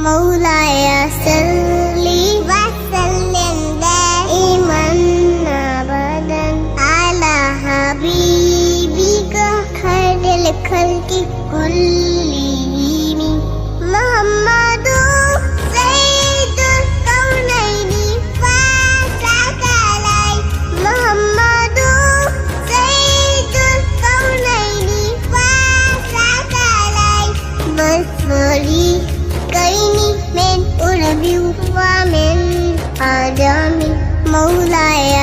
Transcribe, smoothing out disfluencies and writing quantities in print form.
مولاي صل وسلم دائما أبدا على حبيبك خير الخلق كلهم محمد سيد الكونين والثقلين محمد سيد الكونين والثقلين والفريقين من أرب ومن آدم مولاي